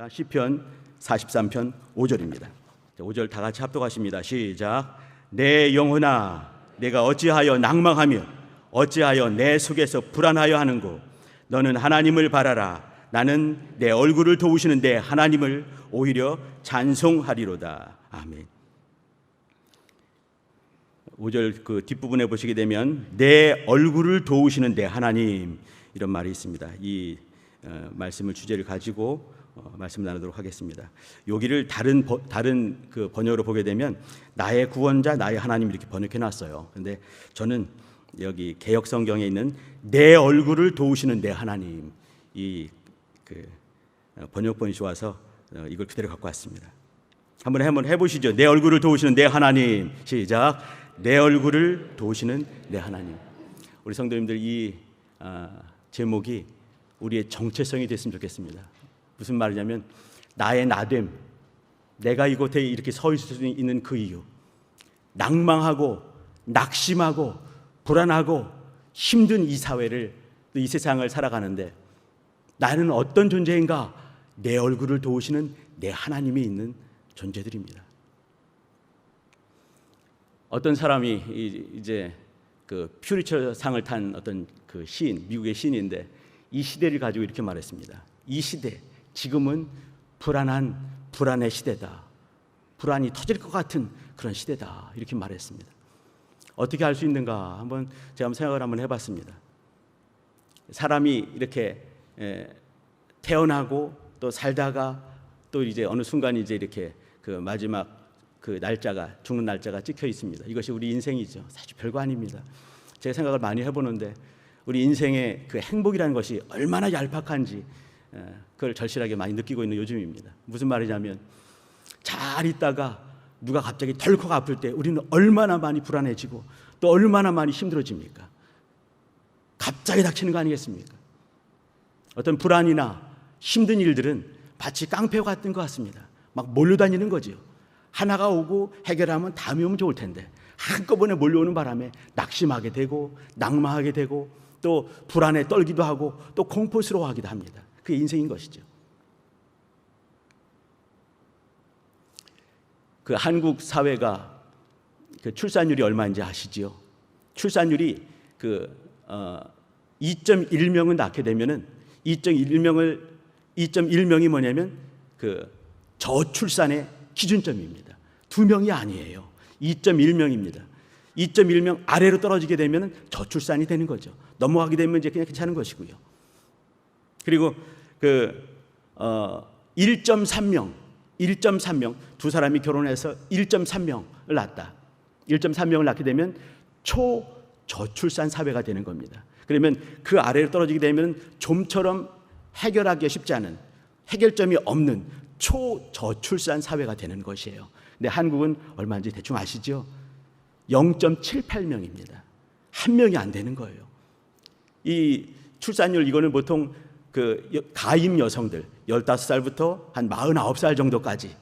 시편 43편 5절입니다. 5절 다 같이 합독하십니다. 시작. 내 영혼아, 내가 어찌하여 낭망하며 어찌하여 내 속에서 불안하여 하는고? 너는 하나님을 바라라. 나는 내 얼굴을 도우시는 내 하나님을 오히려 찬송하리로다. 아멘. 5절 그 뒷부분에 보시게 되면 내 얼굴을 도우시는 내 하나님, 이런 말이 있습니다. 이 말씀을 주제를 가지고 말씀을 나누도록 하겠습니다. 여기를 다른 그 번역으로 보게 되면 나의 구원자, 나의 하나님 이렇게 번역해 놨어요. 근데 저는 여기 개역 성경에 있는 내 얼굴을 도우시는 내 하나님, 이 그 번역본이 좋아서 이걸 그대로 갖고 왔습니다. 한번 해보시죠. 내 얼굴을 도우시는 내 하나님. 시작. 내 얼굴을 도우시는 내 하나님. 우리 성도님들, 이 제목이 우리의 정체성이 됐으면 좋겠습니다. 무슨 말이냐면 나의 나됨, 내가 이곳에 이렇게 서 있을 수 있는 그 이유, 낭망하고 낙심하고 불안하고 힘든 이 사회를, 이 세상을 살아가는데 나는 어떤 존재인가? 내 얼굴을 도우시는 내 하나님이 있는 존재들입니다. 어떤 사람이 이제 그 퓨리처 상을 탄 어떤 그 시인, 미국의 시인인데 이 시대를 가지고 이렇게 말했습니다. 이 시대, 지금은 불안의 시대다. 불안이 터질 것 같은 그런 시대다. 이렇게 말했습니다. 어떻게 알 수 있는가? 제가 생각을 해봤습니다. 사람이 이렇게 태어나고 또 살다가 또 이제 어느 순간 이제 이렇게 그 마지막 그 날짜가, 죽는 날짜가 찍혀 있습니다. 이것이 우리 인생이죠. 사실 별거 아닙니다. 제가 생각을 많이 해보는데 우리 인생의 그 행복이라는 것이 얼마나 얄팍한지 그걸 절실하게 많이 느끼고 있는 요즘입니다. 무슨 말이냐면 잘 있다가 누가 갑자기 덜컥 아플 때 우리는 얼마나 많이 불안해지고 또 얼마나 많이 힘들어집니까? 갑자기 닥치는 거 아니겠습니까? 어떤 불안이나 힘든 일들은 마치 깡패와 같은 것 같습니다. 막 몰려다니는 거죠. 하나가 오고 해결하면 다음이 오면 좋을 텐데 한꺼번에 몰려오는 바람에 낙심하게 되고 낭망하게 되고 또 불안에 떨기도 하고 또 공포스러워하기도 합니다. 그게 인생인 것이죠. 그 한국 사회가 그 출산율이 얼마인지 아시지요? 출산율이 그 2.1명은 낳게 되면은 2.1명이 뭐냐면 그 저출산의 기준점입니다. 2명이 아니에요. 2.1명입니다. 2.1명 아래로 떨어지게 되면 저출산이 되는 거죠. 넘어가게 되면 이제 그냥 괜찮은 것이고요. 그리고 그 1.3명 두 사람이 결혼해서 1.3명을 낳았다. 1.3명을 낳게 되면 초저출산 사회가 되는 겁니다. 그러면 그 아래로 떨어지게 되면 좀처럼 해결하기 쉽지 않은, 해결점이 없는 초저출산 사회가 되는 것이에요. 근데 한국은 얼마인지 대충 아시죠? 0.78명입니다. 한 명이 안 되는 거예요. 이 출산율, 이거는 보통 그 가임 여성들 15살부터 한 49살 정도까지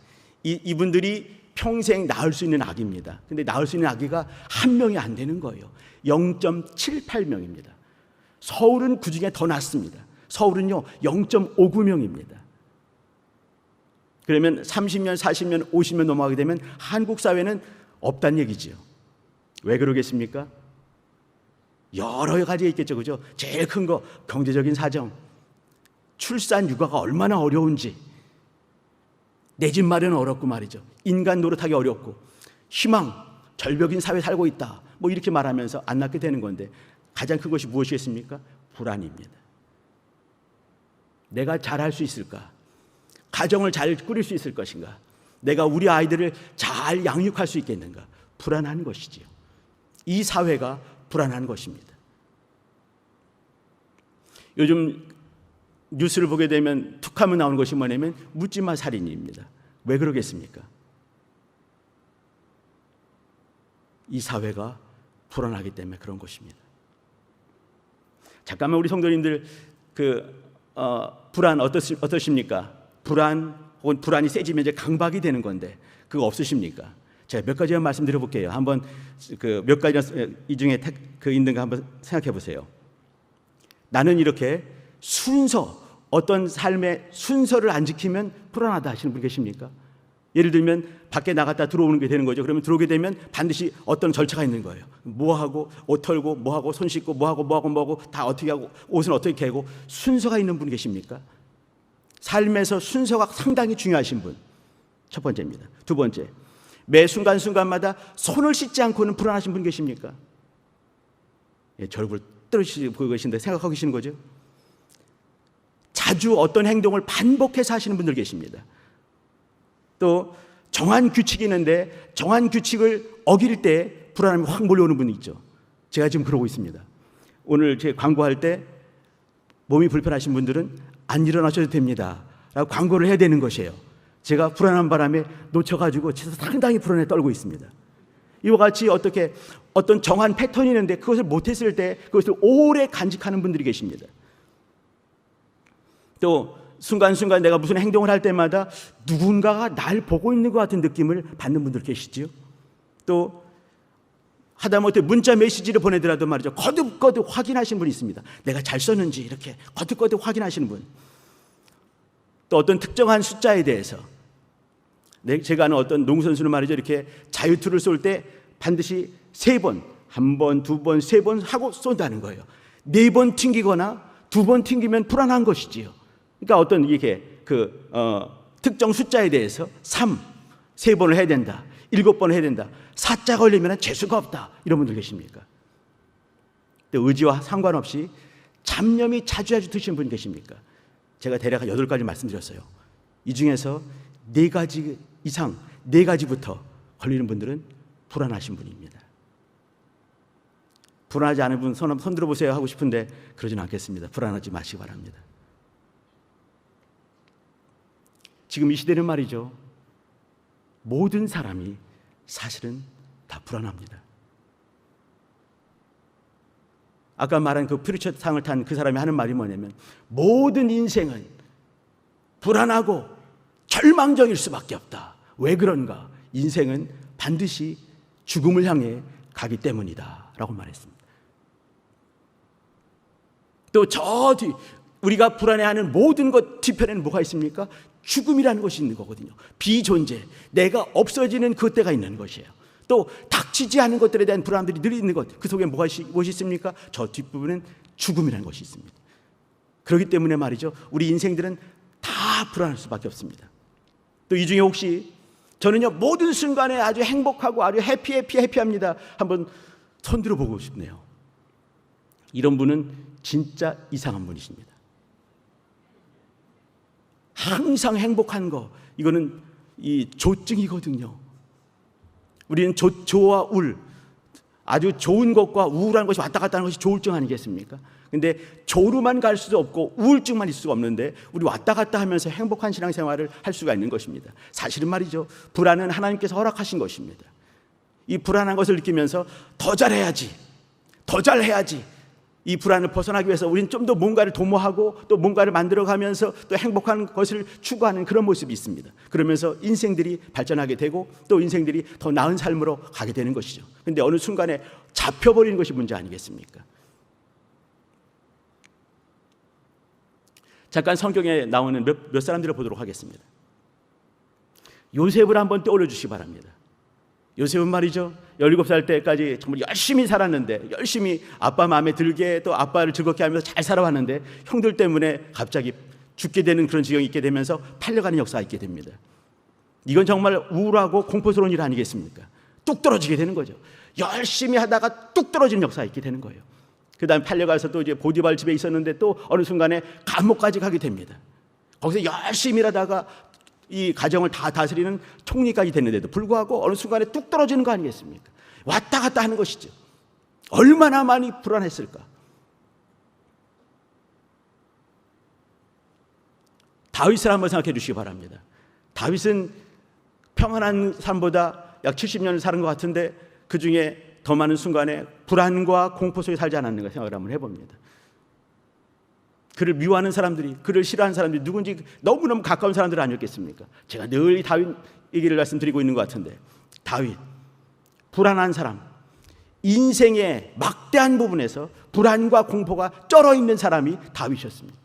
이분들이 평생 낳을 수 있는 아기입니다. 근데 낳을 수 있는 아기가 한 명이 안 되는 거예요. 0.78명입니다. 서울은 그중에 더 낮습니다. 서울은요 0.59명입니다. 그러면 30년, 40년, 50년 넘어가게 되면 한국 사회는 없다는 얘기지요. 왜 그러겠습니까? 여러 가지 있겠죠, 그죠? 제일 큰 거 경제적인 사정, 출산 육아가 얼마나 어려운지, 내 집 마련 어렵고 말이죠. 인간 노릇하기 어렵고 희망, 절벽인 사회 살고 있다. 뭐 이렇게 말하면서 안 낳게 되는 건데 가장 큰 것이 무엇이겠습니까? 불안입니다. 내가 잘할 수 있을까? 가정을 잘 꾸릴 수 있을 것인가? 내가 우리 아이들을 잘 양육할 수 있겠는가? 불안한 것이지요. 이 사회가 불안한 것입니다. 요즘 뉴스를 보게 되면 툭하면 나오는 것이 뭐냐면 묻지마 살인입니다. 왜 그러겠습니까? 이 사회가 불안하기 때문에 그런 것입니다. 잠깐만 우리 성도님들 불안 어떠십니까? 불안 혹은 불안이 세지면 이제 강박이 되는 건데 그거 없으십니까? 제가 몇 가지만 말씀드려볼게요. 한번 그 몇 가지 이 중에 있는가 한번 생각해 보세요. 나는 이렇게 순서 어떤 삶의 순서를 안 지키면 불안하다 하시는 분 계십니까? 예를 들면 밖에 나갔다 들어오는 게 되는 거죠. 그러면 들어오게 되면 반드시 어떤 절차가 있는 거예요. 뭐하고 옷 털고 뭐하고 손 씻고 뭐하고 다 어떻게 하고 옷은 어떻게 하고 순서가 있는 분 계십니까? 삶에서 순서가 상당히 중요하신 분. 첫 번째입니다. 두 번째, 매 순간순간마다 손을 씻지 않고는 불안하신 분 계십니까? 예, 저 얼굴 떨어지고 계신데 생각하고 계시는 거죠? 자주 어떤 행동을 반복해서 하시는 분들 계십니다. 또 정한 규칙이 있는데 정한 규칙을 어길 때 불안함이 확 몰려오는 분이 있죠. 제가 지금 그러고 있습니다. 오늘 제 광고할 때 몸이 불편하신 분들은 안 일어나셔도 됩니다 라고 광고를 해야 되는 것이에요. 제가 불안한 바람에 놓쳐가지고 상당히 불안에 떨고 있습니다. 이와 같이 어떤 정한 패턴이 있는데 그것을 못했을 때 그것을 오래 간직하는 분들이 계십니다. 또 순간순간 내가 무슨 행동을 할 때마다 누군가가 날 보고 있는 것 같은 느낌을 받는 분들 계시죠. 또 하다못해 문자 메시지를 보내더라도 말이죠, 거듭거듭 확인하시는 분이 있습니다. 내가 잘 썼는지 이렇게 거듭거듭 확인하시는 분. 또 어떤 특정한 숫자에 대해서 제가 아는 어떤 농구선수는 말이죠, 이렇게 자유투를 쏠 때 반드시 3번, 1번, 2번, 3번 하고 쏜다는 거예요. 4번 튕기거나 2번 튕기면 불안한 것이지요. 그러니까 어떤 이게 특정 숫자에 대해서 3번을 해야 된다, 7번을 해야 된다, 4자 걸리면 재수가 없다, 이런 분들 계십니까? 또 의지와 상관없이 잡념이 자주 드시는 분 계십니까? 제가 대략 8가지 말씀드렸어요. 이 중에서 4가지 이상, 4가지부터 걸리는 분들은 불안하신 분입니다. 불안하지 않은 분 손 들어보세요 하고 싶은데 그러진 않겠습니다. 불안하지 마시기 바랍니다. 지금 이 시대는 말이죠, 모든 사람이 사실은 다 불안합니다. 아까 말한 그 퓨리처상을 탄 그 사람이 하는 말이 뭐냐면, 모든 인생은 불안하고 절망적일 수밖에 없다. 왜 그런가? 인생은 반드시 죽음을 향해 가기 때문이다 라고 말했습니다. 또 저 뒤 우리가 불안해하는 모든 것 뒤편에는 뭐가 있습니까? 죽음이라는 것이 있는 거거든요. 비존재, 내가 없어지는 그때가 있는 것이에요. 또 닥치지 않은 것들에 대한 불안들이 늘 있는 것, 그 속에 무엇이 있습니까? 저 뒷부분은 죽음이라는 것이 있습니다. 그렇기 때문에 말이죠, 우리 인생들은 다 불안할 수밖에 없습니다. 또 이 중에 혹시 저는요 모든 순간에 아주 행복하고 아주 해피합니다, 한번 손 들어보고 싶네요. 이런 분은 진짜 이상한 분이십니다. 항상 행복한 거, 이거는 이 조증이거든요. 우리는 조와 울, 아주 좋은 것과 우울한 것이 왔다 갔다 하는 것이 조울증 아니겠습니까? 근데 조로만 갈 수도 없고 우울증만 있을 수가 없는데 우리 왔다 갔다 하면서 행복한 신앙생활을 할 수가 있는 것입니다. 사실은 말이죠, 불안은 하나님께서 허락하신 것입니다. 이 불안한 것을 느끼면서 더 잘해야지, 더 잘해야지, 이 불안을 벗어나기 위해서 우리는 좀 더 뭔가를 도모하고 또 뭔가를 만들어가면서 또 행복한 것을 추구하는 그런 모습이 있습니다. 그러면서 인생들이 발전하게 되고 또 인생들이 더 나은 삶으로 가게 되는 것이죠. 그런데 어느 순간에 잡혀버리는 것이 문제 아니겠습니까? 잠깐 성경에 나오는 몇 사람들을 보도록 하겠습니다. 요셉을 한번 떠올려 주시기 바랍니다. 요셉은 말이죠, 17살 때까지 정말 열심히 살았는데, 열심히 아빠 마음에 들게 또 아빠를 즐겁게 하면서 잘 살아왔는데 형들 때문에 갑자기 죽게 되는 그런 지경이 있게 되면서 팔려가는 역사가 있게 됩니다. 이건 정말 우울하고 공포스러운 일 아니겠습니까? 뚝 떨어지게 되는 거죠. 열심히 하다가 뚝 떨어지는 역사가 있게 되는 거예요. 그 다음에 팔려가서 또 이제 보디발 집에 있었는데 또 어느 순간에 감옥까지 가게 됩니다. 거기서 열심히 일하다가 이 가정을 다 다스리는 총리까지 됐는데도 불구하고 어느 순간에 뚝 떨어지는 거 아니겠습니까? 왔다 갔다 하는 것이죠. 얼마나 많이 불안했을까? 다윗을 한번 생각해 주시기 바랍니다. 다윗은 평안한 삶보다 약 70년을 사는 것 같은데 그 중에 더 많은 순간에 불안과 공포 속에 살지 않았는가 생각을 한번 해봅니다. 그를 미워하는 사람들이, 그를 싫어하는 사람들이 누군지 너무너무 가까운 사람들 아니었겠습니까? 제가 늘 다윗 얘기를 말씀드리고 있는 것 같은데, 다윗, 불안한 사람, 인생의 막대한 부분에서 불안과 공포가 쩔어 있는 사람이 다윗이었습니다.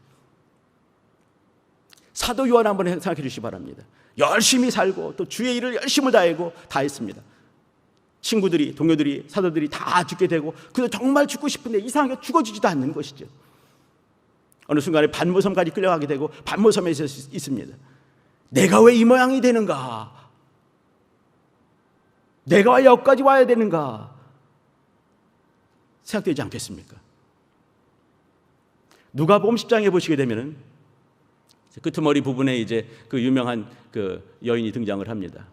사도 요한 한번 생각해 주시기 바랍니다. 열심히 살고 또 주의 일을 열심히 다 했습니다. 친구들이, 동료들이, 사도들이 다 죽게 되고 그래서 정말 죽고 싶은데 이상하게 죽어지지도 않는 것이죠. 어느 순간에 반모섬까지 끌려가게 되고 반모섬에 있습니다. 내가 왜 이 모양이 되는가? 내가 왜 여기까지 와야 되는가? 생각되지 않겠습니까? 누가복음 10장에 보시게 되면은 끄트머리 부분에 이제 그 유명한 그 여인이 등장을 합니다.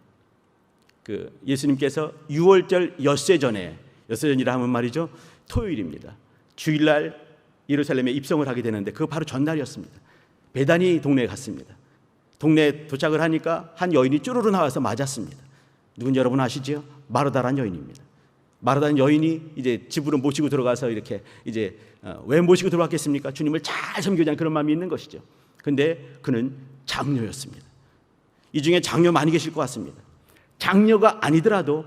그 예수님께서 6월절 엿새 전이라 하면 말이죠, 토요일입니다. 주일날 예루살렘에 입성을 하게 되는데 그 바로 전날이었습니다. 베다니 동네에 갔습니다. 동네에 도착을 하니까 한 여인이 쭈루루 나와서 맞았습니다. 누군지 여러분 아시죠? 마르다라는 여인입니다. 마르다는 여인이 이제 집으로 모시고 들어가서 이렇게 이제 왜 모시고 들어갔겠습니까? 주님을 잘 섬기자는 그런 마음이 있는 것이죠. 근데 그는 장녀였습니다. 이 중에 장녀 많이 계실 것 같습니다. 장녀가 아니더라도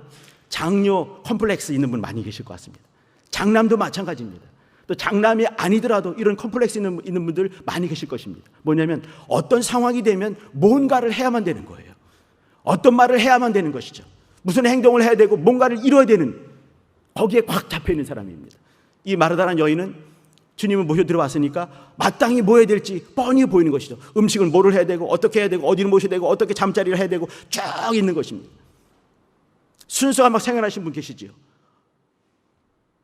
장녀 컴플렉스 있는 분 많이 계실 것 같습니다. 장남도 마찬가지입니다. 또 장남이 아니더라도 이런 컴플렉스 있는 분들 많이 계실 것입니다. 뭐냐면 어떤 상황이 되면 뭔가를 해야만 되는 거예요. 어떤 말을 해야만 되는 것이죠. 무슨 행동을 해야 되고 뭔가를 이뤄야 되는, 거기에 꽉 잡혀 있는 사람입니다. 이 마르다라는 여인은 주님을 모셔 들어왔으니까 마땅히 뭐 해야 될지 뻔히 보이는 것이죠. 음식을 뭐를 해야 되고 어떻게 해야 되고 어디를 모셔야 되고 어떻게 잠자리를 해야 되고 쭉 있는 것입니다. 순서가 막 생각나신 분 계시지요.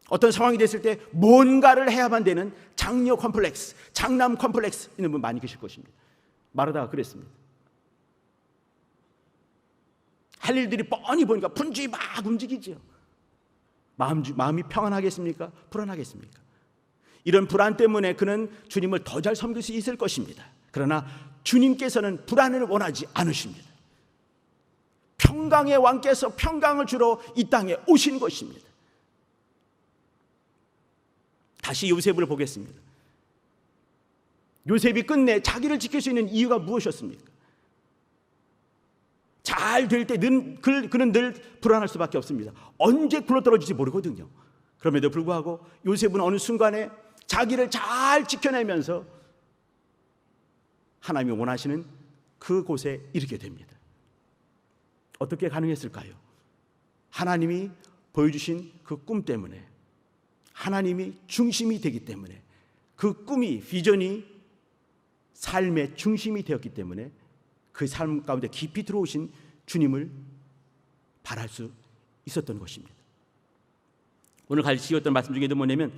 어떤 상황이 됐을 때 뭔가를 해야만 되는 장녀 컴플렉스, 장남 컴플렉스 있는 분 많이 계실 것입니다. 마르다가 그랬습니다. 할 일들이 뻔히 보니까 분주히 막 움직이지요. 마음이 평안하겠습니까? 불안하겠습니까? 이런 불안 때문에 그는 주님을 더 잘 섬길 수 있을 것입니다. 그러나 주님께서는 불안을 원하지 않으십니다. 평강의 왕께서 평강을 주러 이 땅에 오신 것입니다. 다시 요셉을 보겠습니다. 요셉이 끝내 자기를 지킬 수 있는 이유가 무엇이었습니까? 잘 될 때 그는 늘 불안할 수밖에 없습니다. 언제 굴러떨어질지 모르거든요. 그럼에도 불구하고 요셉은 어느 순간에 자기를 잘 지켜내면서 하나님이 원하시는 그곳에 이르게 됩니다. 어떻게 가능했을까요? 하나님이 보여주신 그 꿈 때문에, 하나님이 중심이 되기 때문에, 그 꿈이, 비전이 삶의 중심이 되었기 때문에 그 삶 가운데 깊이 들어오신 주님을 바랄 수 있었던 것입니다. 오늘 가르치셨던 말씀 중에도 뭐냐면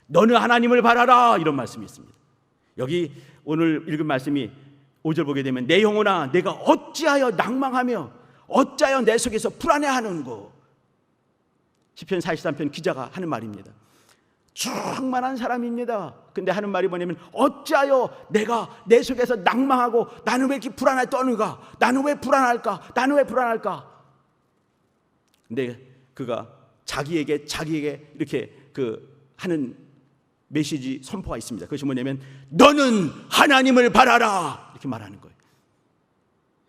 너는 하나님을 바라라, 이런 말씀이 있습니다. 여기 오늘 읽은 말씀이 5절 보게 되면 내 영혼아 내가 어찌하여 낭망하며 어찌하여 내 속에서 불안해하는고. 시편 43편 기자가 하는 말입니다. 충만한 사람입니다. 근데 하는 말이 뭐냐면 어찌하여 내가 내 속에서 낭망하고 나는 왜 이렇게 불안해 떠는가? 나는 왜 불안할까? 나는 왜 불안할까? 근데 그가 자기에게 이렇게 하는 메시지 선포가 있습니다. 그것이 뭐냐면 너는 하나님을 바라라, 이렇게 말하는 거예요.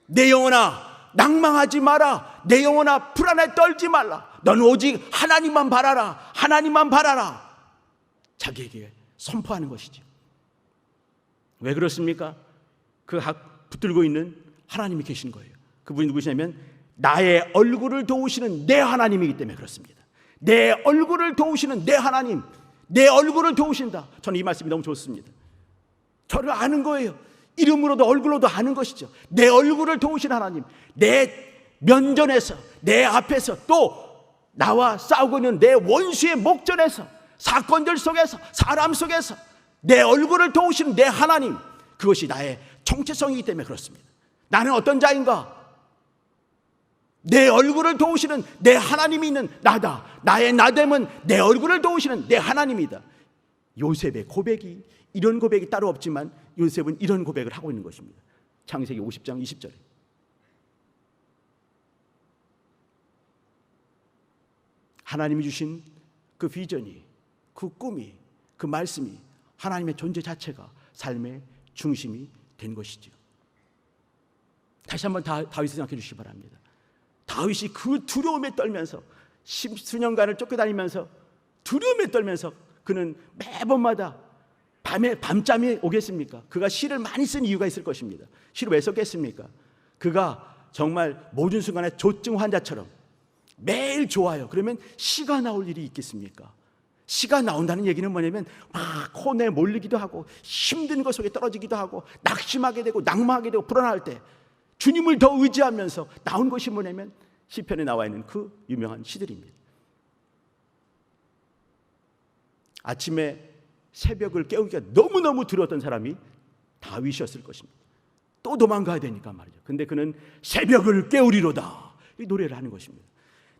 내 영혼아 낭망하지 마라. 내 영혼아 불안에 떨지 말라. 너는 오직 하나님만 바라라. 하나님만 바라라. 자기에게 선포하는 것이죠. 왜 그렇습니까? 그 붙들고 있는 하나님이 계신 거예요. 그분이 누구시냐면 나의 얼굴을 도우시는 내 하나님이기 때문에 그렇습니다. 내 얼굴을 도우시는 내 하나님, 내 얼굴을 도우신다. 저는 이 말씀이 너무 좋습니다. 저를 아는 거예요. 이름으로도 얼굴로도 아는 것이죠. 내 얼굴을 도우신 하나님, 내 면전에서, 내 앞에서, 또 나와 싸우고 있는 내 원수의 목전에서, 사건들 속에서, 사람 속에서 내 얼굴을 도우시는 내 하나님, 그것이 나의 정체성이기 때문에 그렇습니다. 나는 어떤 자인가? 내 얼굴을 도우시는 내 하나님이 있는 나다. 나의 나됨은 내 얼굴을 도우시는 내 하나님이다. 요셉의 고백이, 이런 고백이 따로 없지만 요셉은 이런 고백을 하고 있는 것입니다. 창세기 50장 20절에 하나님이 주신 그 비전이, 그 꿈이, 그 말씀이 하나님의 존재 자체가 삶의 중심이 된 것이죠. 다시 한번 다윗을 생각해 주시기 바랍니다. 다윗이 그 두려움에 떨면서 십수년간을 쫓겨다니면서 두려움에 떨면서 그는 매번마다 밤잠이 오겠습니까? 그가 시를 많이 쓴 이유가 있을 것입니다. 시를 왜 썼겠습니까? 그가 정말 모든 순간에 조증 환자처럼 매일 좋아요. 그러면 시가 나올 일이 있겠습니까? 시가 나온다는 얘기는 뭐냐면 막 혼에 몰리기도 하고 힘든 것 속에 떨어지기도 하고 낙심하게 되고 낙마하게 되고 불안할 때 주님을 더 의지하면서 나온 것이 뭐냐면 시편에 나와 있는 그 유명한 시들입니다. 아침에 새벽을 깨우기가 너무너무 두려웠던 사람이 다윗이었을 것입니다. 또 도망가야 되니까 말이죠. 근데 그는 새벽을 깨우리로다 이 노래를 하는 것입니다.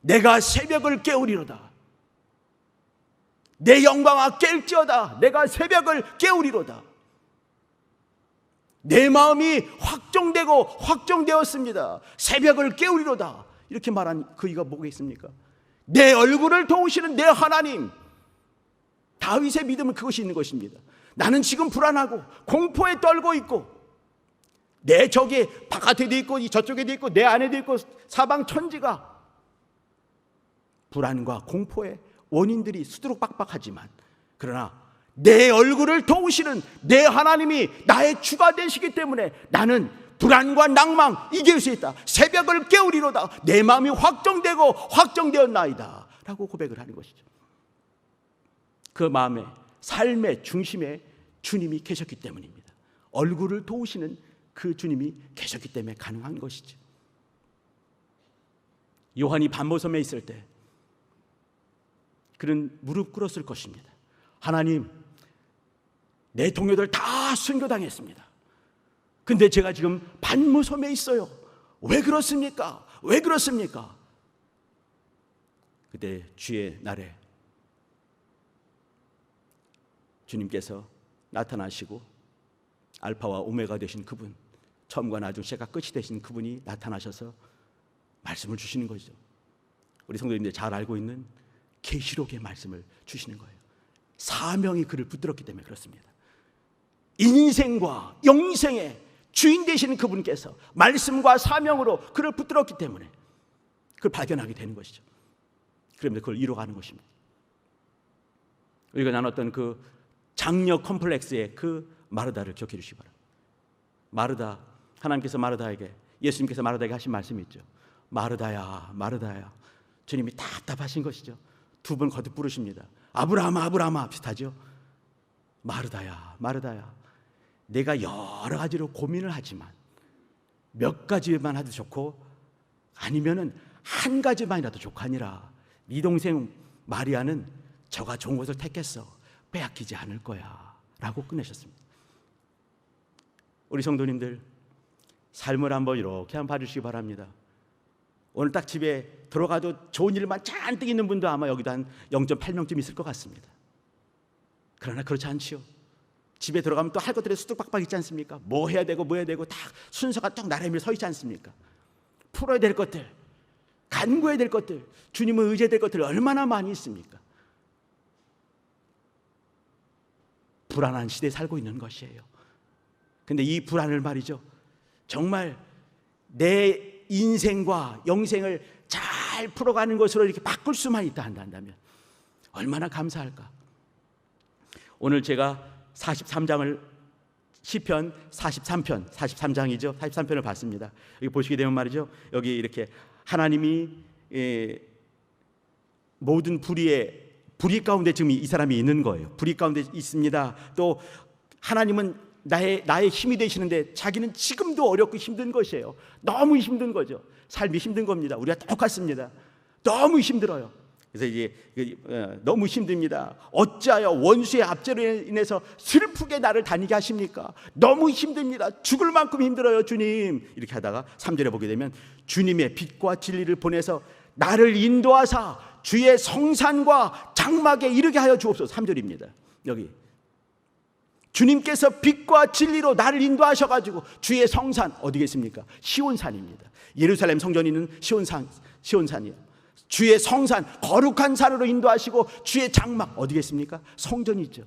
내가 새벽을 깨우리로다. 내 영광아 깰지어다. 내가 새벽을 깨우리로다. 내 마음이 확정되고 확정되었습니다. 새벽을 깨우리로다. 이렇게 말한 그 이가 뭐겠습니까? 내 얼굴을 도우시는 내 하나님. 다윗의 믿음은 그것이 있는 것입니다. 나는 지금 불안하고 공포에 떨고 있고 내 적이 바깥에도 있고 저쪽에도 있고 내 안에도 있고 사방 천지가 불안과 공포의 원인들이 수두룩박박하지만 그러나 내 얼굴을 도우시는 내 하나님이 나의 주가 되시기 때문에 나는 불안과 낭망 이길 수 있다. 새벽을 깨우리로다. 내 마음이 확정되고 확정되었나이다 라고 고백을 하는 것이죠. 그 마음의 삶의 중심에 주님이 계셨기 때문입니다. 얼굴을 도우시는 그 주님이 계셨기 때문에 가능한 것이죠. 요한이 반모섬에 있을 때 그는 무릎 꿇었을 것입니다. 하나님, 내 동료들 다 순교당했습니다. 근데 제가 지금 반모섬에 있어요. 왜 그렇습니까? 왜 그렇습니까? 그때 주의 날에 주님께서 나타나시고 알파와 오메가 되신 그분, 처음과 나중 시작과 끝이 되신 그분이 나타나셔서 말씀을 주시는 거죠. 우리 성도님들 잘 알고 있는 계시록의 말씀을 주시는 거예요. 사명이 그를 붙들었기 때문에 그렇습니다. 인생과 영생의 주인 되시는 그분께서 말씀과 사명으로 그를 붙들었기 때문에 그걸 발견하게 되는 것이죠. 그러면서 그걸 이뤄가는 것입니다. 우리가 나눴던 그 장녀 컴플렉스의 그 마르다를 기억해 주시기 바랍니다. 마르다, 하나님께서 마르다에게, 예수님께서 마르다에게 하신 말씀이 있죠. 마르다야, 마르다야. 주님이 답답하신 것이죠. 두 번 거듭 부르십니다. 아브라함아, 아브라함아. 비슷하죠. 마르다야, 마르다야. 내가 여러 가지로 고민을 하지만 몇 가지만 해도 좋고 아니면은 한 가지만이라도 좋고 아니라 네 동생 마리아는 저가 좋은 것을 택했어. 빼앗기지 않을 거야 라고 끝내셨습니다. 우리 성도님들 삶을 한번 이렇게 한번 봐주시기 바랍니다. 오늘 딱 집에 들어가도 좋은 일만 잔뜩 있는 분도 아마 여기도 한 0.8명쯤 있을 것 같습니다. 그러나 그렇지 않지요. 집에 들어가면 또 할 것들이 수두박박 있지 않습니까? 뭐 해야 되고 뭐 해야 되고 다 순서가 딱 나란히 서 있지 않습니까? 풀어야 될 것들, 간구해야 될 것들, 주님을 의지해야 될 것들 얼마나 많이 있습니까? 불안한 시대에 살고 있는 것이에요. 근데 이 불안을 말이죠, 정말 내 인생과 영생을 잘 풀어가는 것으로 이렇게 바꿀 수만 있다 한다면 얼마나 감사할까. 오늘 제가 43장을 시편 43장이죠. 43편을 봤습니다. 여기 보시게 되면 말이죠, 여기 이렇게 하나님이 모든 불의 가운데 지금 이 사람이 있는 거예요. 불의 가운데 있습니다. 또 하나님은 나의 힘이 되시는데 자기는 지금도 어렵고 힘든 것이에요. 너무 힘든 거죠. 삶이 힘든 겁니다. 우리가 똑같습니다. 너무 힘들어요. 그래서 이제 너무 힘듭니다. 어찌하여 원수의 압제로 인해서 슬프게 나를 다니게 하십니까? 너무 힘듭니다. 죽을 만큼 힘들어요, 주님. 이렇게 하다가 3절에 보게 되면 주님의 빛과 진리를 보내서 나를 인도하사 주의 성산과 장막에 이르게 하여 주옵소서. 3절입니다. 여기 주님께서 빛과 진리로 나를 인도하셔가지고 주의 성산 어디겠습니까? 시온산입니다. 예루살렘 성전이 있는 시온산이요. 주의 성산, 거룩한 산으로 인도하시고 주의 장막 어디겠습니까? 성전이 있죠.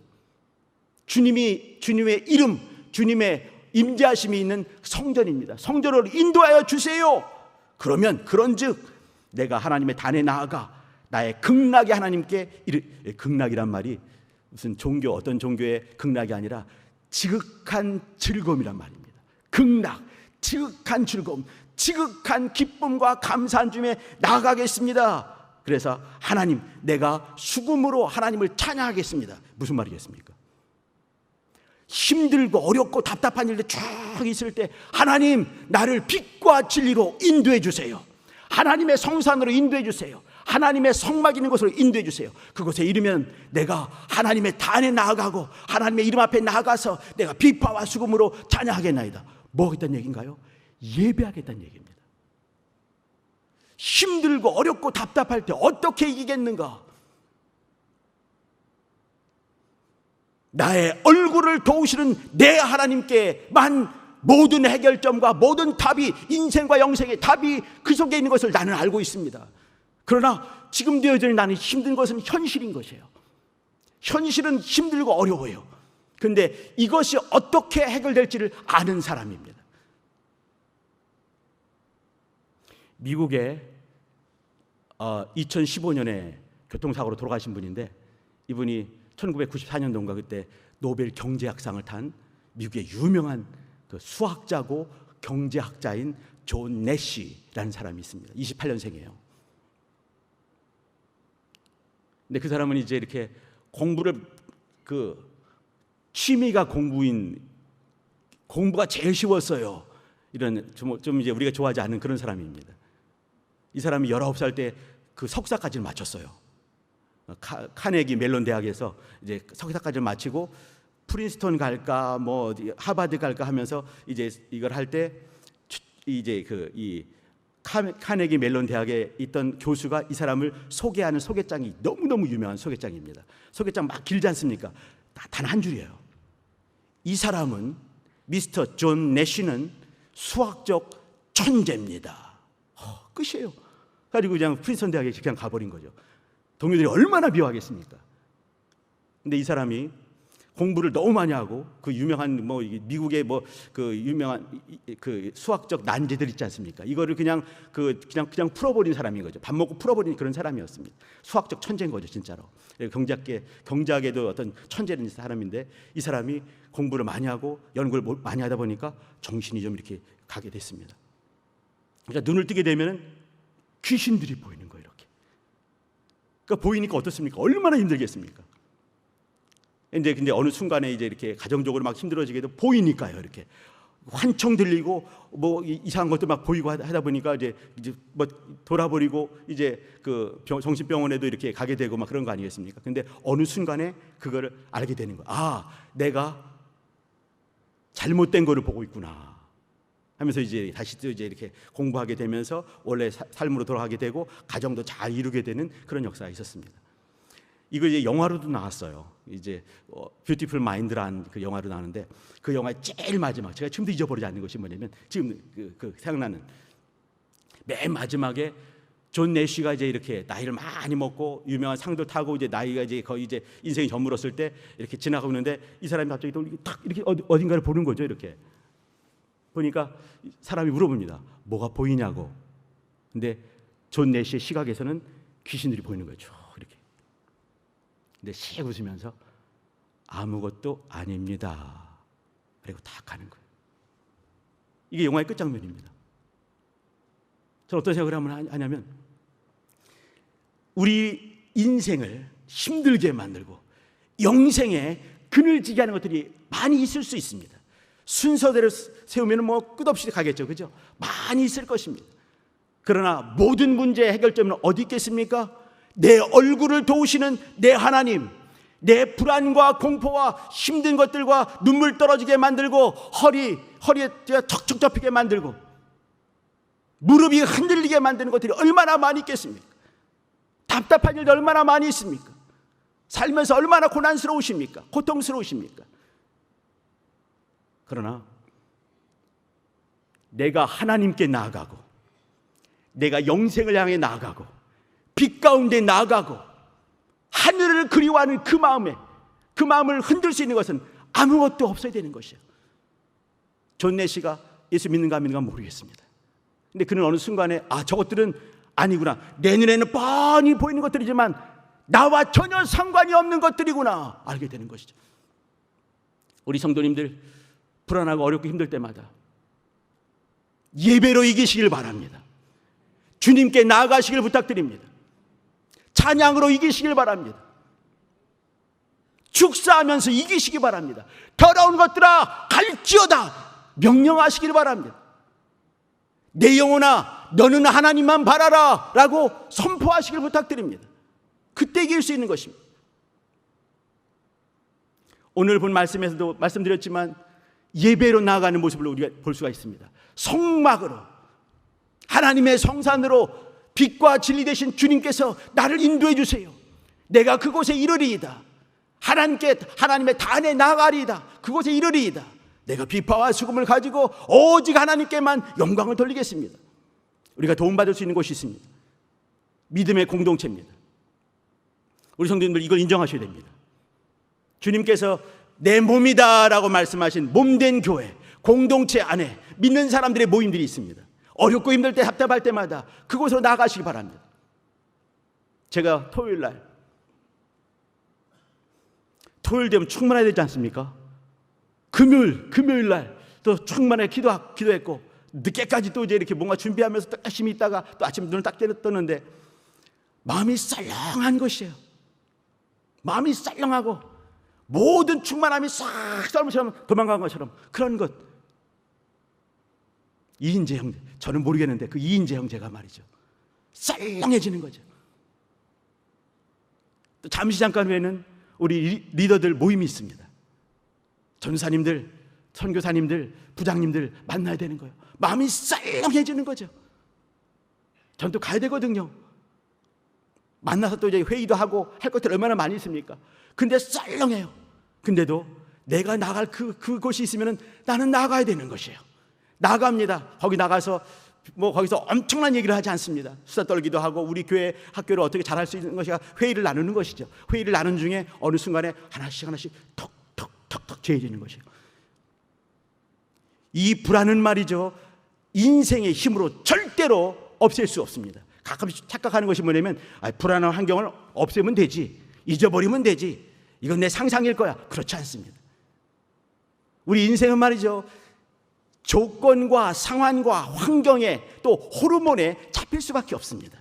주님의 이름, 주님의 임재하심이 있는 성전입니다. 성전으로 인도하여 주세요. 그러면 그런즉 내가 하나님의 단에 나아가 나의 극락의 하나님께 극락이란 말이 무슨 종교, 어떤 종교의 극락이 아니라 지극한 즐거움이란 말입니다. 극락, 지극한 즐거움, 지극한 기쁨과 감사한 중에 나아가겠습니다. 그래서 하나님, 내가 수금으로 하나님을 찬양하겠습니다. 무슨 말이겠습니까? 힘들고 어렵고 답답한 일들 쭉 있을 때 하나님, 나를 빛과 진리로 인도해 주세요. 하나님의 성산으로 인도해 주세요. 하나님의 성막 있는 곳으로 인도해 주세요. 그곳에 이르면 내가 하나님의 단에 나아가고 하나님의 이름 앞에 나아가서 내가 비파와 수금으로 찬양하겠나이다. 뭐 하겠다는 얘기인가요? 예배하겠다는 얘기입니다. 힘들고 어렵고 답답할 때 어떻게 이기겠는가? 나의 얼굴을 도우시는 내 하나님께만 모든 해결점과 모든 답이, 인생과 영생의 답이 그 속에 있는 것을 나는 알고 있습니다. 그러나 지금도 여전히 나는 힘든 것은 현실인 것이에요. 현실은 힘들고 어려워요. 그런데 이것이 어떻게 해결될지를 아는 사람입니다. 미국에 2015년에 교통사고로 돌아가신 분인데, 이분이 1994년도인가 그때 노벨 경제학상을 탄 미국의 유명한 그 수학자고 경제학자인 존 내시라는 사람이 있습니다. 28년생이에요. 근데 그 사람은 이제 이렇게 공부를, 그 취미가 공부가 제일 쉬웠어요. 이런 좀 이제 우리가 좋아하지 않는 그런 사람입니다. 이 사람이 19살 때 그 석사까지를 마쳤어요. 카네기 멜론 대학에서 이제 석사까지를 마치고 프린스턴 갈까 뭐 하버드 갈까 하면서 이제 이걸 할 때 이제 이 카네기 멜론 대학에 있던 교수가 이 사람을 소개하는 소개장이 너무너무 유명한 소개장입니다. 소개장 막 길지 않습니까? 단 한 줄이에요. 이 사람은, 미스터 존 내시는 수학적 천재입니다. 끝이에요. 그리고 그냥 프린스턴 대학에 그냥 가버린 거죠. 동료들이 얼마나 미워하겠습니까? 근데 이 사람이 공부를 너무 많이 하고 그 유명한 미국의 그 유명한 그 수학적 난제들 있지 않습니까? 이거를 그냥 풀어버린 사람인 거죠. 밥 먹고 풀어버린 그런 사람이었습니다. 수학적 천재인 거죠, 진짜로. 경제학에도 어떤 천재는 사람인데, 이 사람이 공부를 많이 하고 연구를 많이 하다 보니까 정신이 좀 이렇게 가게 됐습니다. 그러니까 눈을 뜨게 되면 귀신들이 보이는 거예요, 이렇게. 그러니까 보이니까 어떻습니까? 얼마나 힘들겠습니까? 근데 어느 순간에 이제 이렇게 가정적으로 막 힘들어지게도 보이니까요, 이렇게 환청 들리고 뭐 이상한 것도 막 보이고 하다 보니까 이제 뭐 돌아버리고 이제 그 정신병원에도 이렇게 가게 되고 막 그런 거 아니겠습니까? 근데 어느 순간에 그거를 알게 되는 거예요. 아, 내가 잘못된 거를 보고 있구나 하면서 이제 다시 또 이제 이렇게 공부하게 되면서 원래 삶으로 돌아가게 되고 가정도 잘 이루게 되는 그런 역사가 있었습니다. 이거 이제 영화로도 나왔어요. 이제 뷰티풀 마인드라는 그 영화로 나오는데, 그 영화의 제일 마지막, 제가 지금도 잊어버리지 않는 것이 뭐냐면, 지금 그 생각나는 맨 마지막에 존 내시가 이제 이렇게 나이를 많이 먹고 유명한 상도 타고 이제 나이가 이제 거의 이제 인생이 저물었을 때 이렇게 지나가고 있는데, 이 사람이 갑자기 또 탁 이렇게 어딘가를 보는 거죠. 이렇게 보니까 사람이 물어봅니다. 뭐가 보이냐고. 근데 존 내시의 시각에서는 귀신들이 보이는 거죠. 이렇게. 근데 씩 웃으면서 아무것도 아닙니다. 그리고 탁 가는 거예요. 이게 영화의 끝장면입니다. 저는 어떤 생각을 하냐면, 우리 인생을 힘들게 만들고 영생에 그늘지게 하는 것들이 많이 있을 수 있습니다. 순서대로 세우면 뭐 끝없이 가겠죠, 그죠? 많이 있을 것입니다. 그러나 모든 문제의 해결점은 어디 있겠습니까? 내 얼굴을 도우시는 내 하나님, 내 불안과 공포와 힘든 것들과 눈물 떨어지게 만들고 허리에 척척 접히게 만들고 무릎이 흔들리게 만드는 것들이 얼마나 많이 있겠습니까? 답답한 일도 얼마나 많이 있습니까? 살면서 얼마나 고난스러우십니까? 고통스러우십니까? 그러나 내가 하나님께 나아가고 내가 영생을 향해 나아가고 빛 가운데 나아가고 하늘을 그리워하는 그 마음을 흔들 수 있는 것은 아무것도 없어야 되는 것이에요. 존 내시가 예수 믿는가 안 믿는가 모르겠습니다. 근데 그는 어느 순간에 저것들은 아니구나, 내 눈에는 뻔히 보이는 것들이지만 나와 전혀 상관이 없는 것들이구나 알게 되는 것이죠. 우리 성도님들 불안하고 어렵고 힘들 때마다 예배로 이기시길 바랍니다. 주님께 나아가시길 부탁드립니다. 찬양으로 이기시길 바랍니다. 축사하면서 이기시기 바랍니다. 더러운 것들아 갈지어다 명령하시길 바랍니다. 내 영혼아 너는 하나님만 바라라 라고 선포하시길 부탁드립니다. 그때 이길 수 있는 것입니다. 오늘 본 말씀에서도 말씀드렸지만 예배로 나아가는 모습을 우리가 볼 수가 있습니다. 성막으로 하나님의 성산으로 빛과 진리 되신 주님께서 나를 인도해 주세요. 내가 그곳에 이르리이다. 하나님의 단에 나아가리이다. 그곳에 이르리이다. 내가 비파와 수금을 가지고 오직 하나님께만 영광을 돌리겠습니다. 우리가 도움받을 수 있는 곳이 있습니다. 믿음의 공동체입니다. 우리 성도님들 이걸 인정하셔야 됩니다. 주님께서 내 몸이다 라고 말씀하신 몸된 교회, 공동체 안에 믿는 사람들의 모임들이 있습니다. 어렵고 힘들 때 답답할 때마다 그곳으로 나아가시기 바랍니다. 제가 토요일 되면 충만해야 되지 않습니까? 금요일 날 또 충만하게 기도했고 늦게까지 또 이제 이렇게 뭔가 준비하면서 또 열심히 있다가 또 아침 눈을 딱 떴는데 마음이 썰렁한 것이에요. 마음이 썰렁하고 모든 충만함이 싹 썰물처럼 도망간 것처럼 그런 것. 이인재 형제, 저는 모르겠는데 그 이인재 형제가 말이죠. 썰렁해지는 거죠. 또 잠시 잠깐 후에는 우리 리더들 모임이 있습니다. 전사님들, 선교사님들, 부장님들 만나야 되는 거예요. 마음이 썰렁해지는 거죠. 전 또 가야 되거든요. 만나서 또 이제 회의도 하고 할 것들 얼마나 많이 있습니까? 근데 썰렁해요. 근데도 내가 나갈 그곳이 있으면 나는 나가야 되는 것이에요. 나갑니다. 거기 나가서 거기서 엄청난 얘기를 하지 않습니다. 수다 떨기도 하고 우리 교회 학교를 어떻게 잘할 수 있는 것이가 회의를 나누는 것이죠. 회의를 나눈 중에 어느 순간에 하나씩 톡톡톡톡 죄해지는 것이에요. 이 불안은 말이죠, 인생의 힘으로 절대로 없앨 수 없습니다. 가끔씩 착각하는 것이 뭐냐면 불안한 환경을 없애면 되지, 잊어버리면 되지, 이건 내 상상일 거야. 그렇지 않습니다. 우리 인생은 말이죠, 조건과 상황과 환경에 또 호르몬에 잡힐 수밖에 없습니다.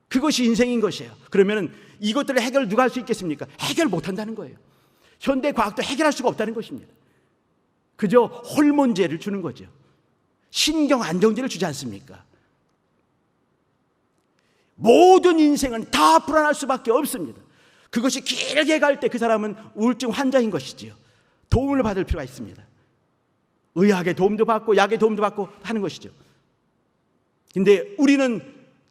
그것이 인생인 것이에요. 그러면 이것들을 해결 누가 할 수 있겠습니까? 해결 못한다는 거예요. 현대 과학도 해결할 수가 없다는 것입니다. 그저 호르몬제를 주는 거죠. 신경 안정제를 주지 않습니까? 모든 인생은 다 불안할 수밖에 없습니다. 그것이 길게 갈 때 그 사람은 우울증 환자인 것이지요. 도움을 받을 필요가 있습니다. 의학의 도움도 받고 약의 도움도 받고 하는 것이죠. 근데 우리는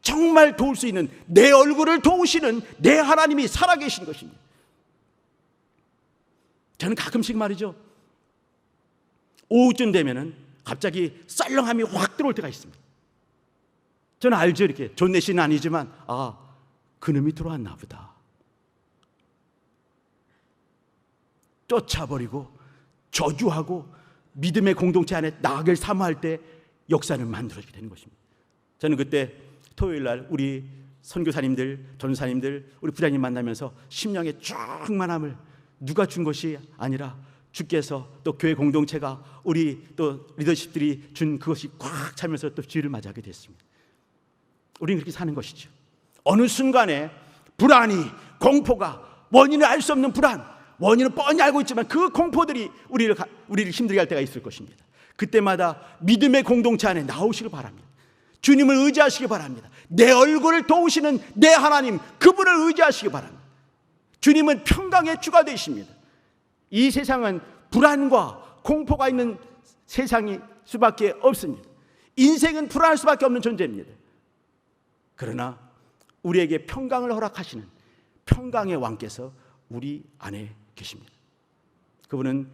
정말 도울 수 있는, 내 얼굴을 도우시는 내 하나님이 살아계신 것입니다. 저는 가끔씩 말이죠, 오후쯤 되면은 갑자기 썰렁함이 확 들어올 때가 있습니다. 저는 알죠. 이렇게 존내 씨는 아니지만 그놈이 들어왔나 보다. 쫓아버리고 저주하고 믿음의 공동체 안에 나아가길 사모할 때 역사는 만들어지게 되는 것입니다. 저는 그때 토요일 날 우리 선교사님들, 전사님들, 우리 부장님 만나면서 심령의 충만함을, 누가 준 것이 아니라 주께서 또 교회 공동체가, 우리 또 리더십들이 준 그것이 꽉 차면서 또 주의를 맞이하게 됐습니다. 우리는 그렇게 사는 것이죠. 어느 순간에 불안이, 공포가, 원인을 알 수 없는 불안, 원인은 뻔히 알고 있지만 그 공포들이 우리를 힘들게 할 때가 있을 것입니다. 그때마다 믿음의 공동체 안에 나오시길 바랍니다. 주님을 의지하시기 바랍니다. 내 얼굴을 도우시는 내 하나님, 그분을 의지하시기 바랍니다. 주님은 평강의 주가 되십니다. 이 세상은 불안과 공포가 있는 세상일 수밖에 없습니다. 인생은 불안할 수밖에 없는 존재입니다. 그러나 우리에게 평강을 허락하시는 평강의 왕께서 우리 안에 계십니다. 그분은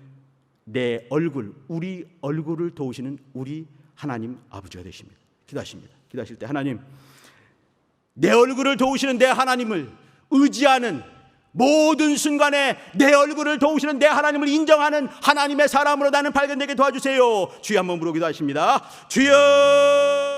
내 얼굴, 우리 얼굴을 도우시는 우리 하나님 아버지가 되십니다. 기도하십니다. 기도하실 때 하나님, 내 얼굴을 도우시는 내 하나님을 의지하는, 모든 순간에 내 얼굴을 도우시는 내 하나님을 인정하는 하나님의 사람으로 나는 발견되게 도와주세요. 주여 한번 부르기도 하십니다. 주여.